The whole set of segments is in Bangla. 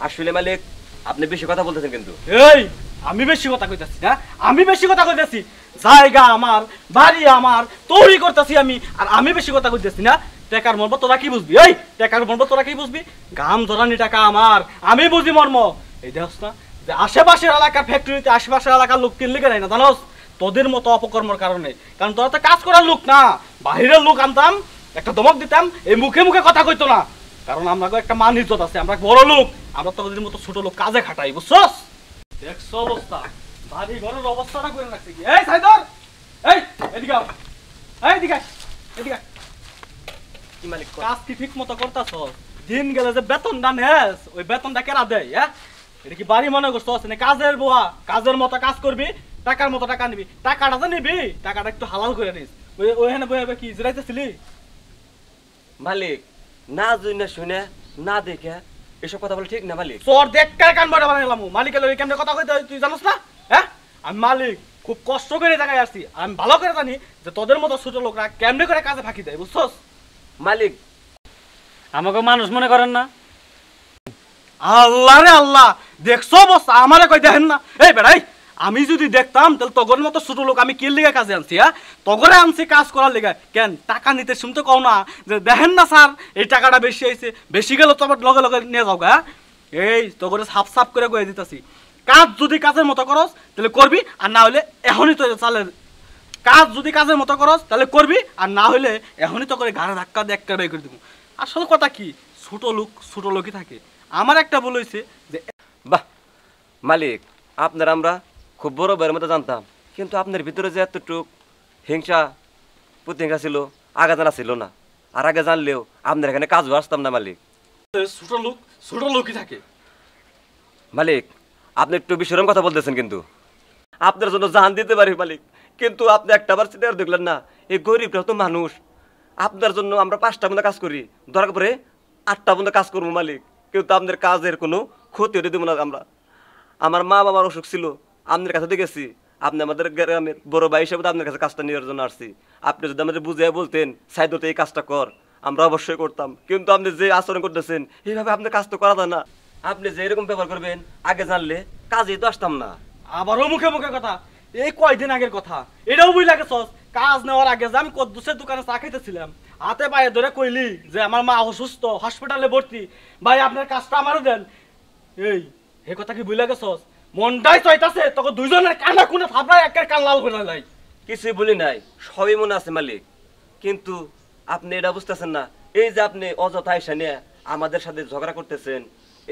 আসলে মালিক আপনি বেশি কথা বলতেছেন কিন্তু। এই আমি বেশি কথা কইতাছি না, আমি বেশি কথা কইতাছি। জায়গা আমার, বাড়ি আমার, তৈরি করতেছি আমি, আর আমি বেশি কথা কইতাছি না। টাকার মর্ম তোরা কি বুঝবি? এই টাকার মর্ম তোরা কি বুঝবি? গাম ধরানি টাকা আমার, আমি বুঝি মর্ম। এই দেখছ না যে আশেপাশের এলাকার ফ্যাক্টরিতে আশেপাশের এলাকার লোক কিনলে কেন না জানোস? তোদের মতো অপকর্মের কারণে। কারণ তোরা তো কাজ করার লোক না, বাহিরের লোক আনতাম, একটা ধমক দিতাম, এই মুখে মুখে কথা কইতো না। কারণ আমরা একটা মান ইজ্জত আছে, আমরা বড় লোক, আমরা তোদের মতো ছোট লোক কাজে খাটাই, বুঝছস? দেখছো অবস্থা, বাড়ি ঘরের অবস্থাটা করে রাখছে কি? এই সাইদর, এই এদিকে আও, এই এদিকে এদিকে। কি মালিক কাজ কি ঠিক মতো করতাছস? দিন গেলে যে বেতনটা নেস, ওই বেতনটা কেরা দেয়? হ্যাঁ, এটা কি বাড়ি মনে করছস? না কাজের বুয়া, কাজের মতো কাজ করবি, টাকার মতো টাকা নিবি। টাকাটা যে নিবি, টাকাটা একটু হালাল করে নিস। ওইখানে বইবে কি জিরাইতেছিলি? মালিক না জুইনা শুনে না দেখে এসব কথা বলে ঠিক না মালিক। তোর দেখকার কান বড় বানাইলাম, মালিকের লই কেমনে কথা কইতে তুই জানোস না? হ্যাঁ, আমি মালিক খুব কষ্ট করে জায়গায় আসছি, আমি ভালো করে জানি যে তোদের মতো ছোট লোকরা কেমনে করে কাজে ফাঁকি দেয়, বুঝছস? মালিক আমাকে মানুষ মনে করেন না? আল্লাহ রে আল্লাহ, দেখছো বস আমারে কই দেখেন না? এই বেড়াই, আমি যদি দেখতাম তাহলে তগর মতো ছোট লোক আমি কি লিগা কাজে আনছি? হ্যাঁ, তগরে আনছি কাজ করার লিগা। কেন টাকা নিতে শুনতে কও না যে দেখেন না স্যার এই টাকাটা বেশি আইছে, বেশি গেল তো আবার লগে লগে নিয়ে যাও গা। এই তগরে সাফ সাফ করে কয়ে দিতেছি, কাজ যদি কাজের মতো করস তাহলে করবি, আর না হলে এখনই তো চালে। কাজ যদি কাজের মতো করস তাহলে করবি, আর না হলে এখনই তো করে ঘাড়ে ধাক্কা দিয়ে একটা বের করে দিব। আসলে কথা কি, ছোট লোকই থাকে। আমার একটা ভুল হয়েছে যে বাহ মালিক, আপনার আমরা খুব বড় ভাইয়ের মতো জানতাম, কিন্তু আপনার ভিতরে যে এতটুক হিংসা প্রতিহিংসা ছিল আগে জানা ছিল না। আর আগে জানলেও আপনার এখানে কাজও আসতাম না মালিক। ছোট লোকই থাকে। মালিক আপনি একটু বিশ্বরম কথা বলতেছেন, কিন্তু আপনার জন্য জান দিতে পারি মালিক, কিন্তু আপনি একটা বার চিন্তা করে দেখলেন না? এই গরিবরা তো মানুষ, আপনার জন্য আমরা 5টা বন্ধু কাজ করি, দরকার পরে 8টা বন্ধু কাজ করবো মালিক, কিন্তু আপনার কাজের কোনো ক্ষতি হতে দেবো না আমরা। আমার মা বাবার অসুখ ছিল, আপনার কাছে দেখেছি, আপনি আমাদের গ্রামের বড় ভাই হিসেবে আপনার কাছে কাজটা নেওয়ার জন্য আসছি। আপনি যদি আমাদের বুঝিয়ে বলতেন সাইদত এই কাজটা কর, আমরা অবশ্যই করতাম, কিন্তু আপনি যে আচরণ করতেছেন এইভাবে আপনার কাজ তো করা যায় না। আপনি যে এরকম ব্যবহার করবেন আগে জানলে কাজেই তো আসতাম না। আবারও মুখে মুখে কথা, এই কয়দিন আগের কথা, এটাও বুঝ লাগেছস? কাজ নেওয়ার আগে যে আমি কদ্দুসের দোকানে চা খাইতেছিলাম, হাতে পায়ে ধরে কইলি যে আমার মা অসুস্থ, হসপিটালে ভর্তি, ভাই আপনার কাজটা আমারও দেন। এই হে কথা কি বুঝ লাগেছস? মনটাই চাইতাছে তোকে দুইজনের কানা কুনে থাপড়ায় একের কান লাল করে লাই। কিছুই বলি নাই, সবই মনে আছে মালিক, কিন্তু আপনি এটা বুঝতেছেন না। এই যে আপনি অযথা আইসা নিয়ে আমাদের সাথে ঝগড়া করতেছেন,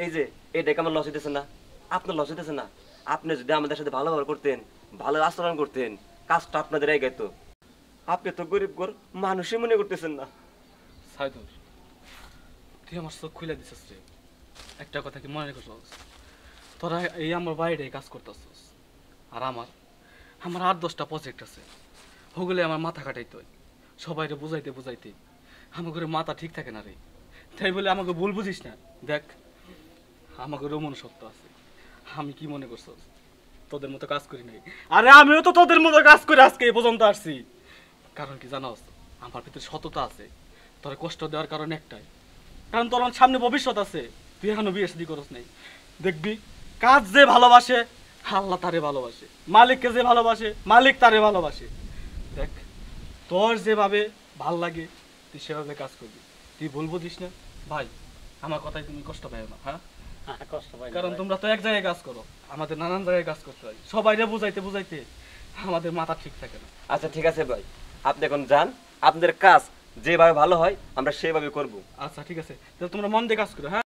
এই যে এটাকে আমার লস হইতেছে না? আপনার লস হইতেছে না? আপনি যদি আমাদের সাথে ভালো ব্যবহার করতেন, ভালো আচরণ করতেন, কাজটা আপনাদের এগাইত। আপনি তো গরিব ঘর মানুষই মনে করতেছেন না। সাইদুর, তুই আমার চোখ খুলে দিছিস রে। একটা কথা কি মনে রেখেছস? তোরা এই আমার বাইরে কাজ করতেছস, আর আমার 8-10টা প্রজেক্ট আছে, ওগুলো আমার মাথা কাটাইতে হয়, সবাইরে বুঝাইতে বুঝাইতে আমাকে মাথা ঠিক থাকে না রে। তাই বলে আমাকে ভুল বুঝিস না। দেখ আমাকে মনুষ্যত্ব আছে, আমি কি মনে করছস তোদের মতো কাজ করি নাই? আরে আমিও তো তোদের মতো কাজ করে আজকে এই পর্যন্ত আসছি। কারণ কি জানোস, আমার ভিতরে সততা আছে। তোর কষ্ট দেওয়ার কারণ একটাই, কারণ তোর সামনে ভবিষ্যৎ আছে। তুই এখনো বিয়ে শাদী করস নাই, দেখবি কাজ যে ভালোবাসে আল্লাহ তারে ভালোবাসে, মালিককে যে ভালোবাসে মালিক তারে ভালোবাসে। দেখ তোর যেভাবে ভাল লাগে তুই সেভাবে কাজ করবি, তুই ভুল বুঝিস না। ভাই আমার কথায় তুমি কষ্ট পাই না। হ্যাঁ, কষ্ট পাই না, কারণ তোমরা তো এক জায়গায় কাজ করো, আমাদের নানান জায়গায় কাজ করতে হয়, সবাইরে বুঝাইতে বুঝাইতে আমাদের মাথা ঠিক থাকে না। আচ্ছা ঠিক আছে ভাই, আপনি এখন যান, আপনাদের কাজ যেভাবে ভালো হয় আমরা সেভাবে করব। আচ্ছা ঠিক আছে, তাহলে তোমরা মন দিয়ে কাজ করো। হ্যাঁ।